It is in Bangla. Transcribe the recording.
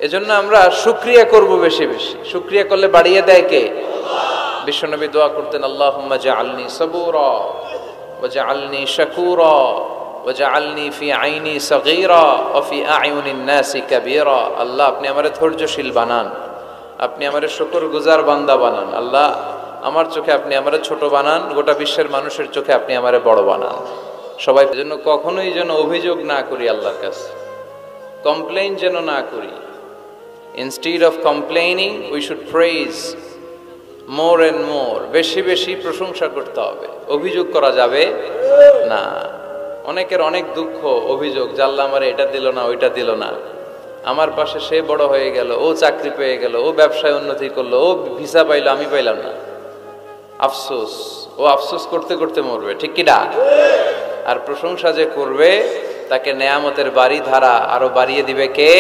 এজন্য আমরা শুকরিয়া করব বেশি বেশি। শুকরিয়া করলে বাড়িয়ে দেয় কে? বিশ্বনবী দোয়া করতেন, আল্লাহুম্মা জাআলনি সাবুরা ওয়া জাআলনি শাকুরা ওয়া জাআলনি ফি আইনি সাগীরা ওয়া ফি আ'য়ুনিন নাসি কাবীরা। আল্লাহ আপনি আমারে ধৈর্যশীল বানান, আপনি আমারে শুকরগুজার বান্দা বানান। আল্লাহ আমার চোখে আপনি আমারে ছোট বানান, গোটা বিশ্বের মানুষের চোখে আপনি আমারে বড় বানান। সবাই জন্য কখনোই যেন অভিযোগ না করি আল্লাহর কাছে, কমপ্লেইন যেন না করি। Instead of complaining, we should praise more and more. বেশি বেশি প্রশংসা করতে হবে, অভিযোগ করা যাবে না। অনেকের অনেক দুঃখ, অভিযোগ, আল্লাহ আমারে এটা দিল না, ওইটা দিল না, আমার পাশে সে বড় হয়ে গেল, ও চাকরি পেয়ে গেল, ও ব্যবসায় উন্নতি করলো, ও ভিসা পাইলো, আমি পাইলাম না। আফসোস, ও আফসোস করতে করতে মরবে, ঠিক কি না? আর প্রশংসা যে করবে তাকে নেয়ামতের বাড়ি ধারা আরো বাড়িয়ে দিবে কে?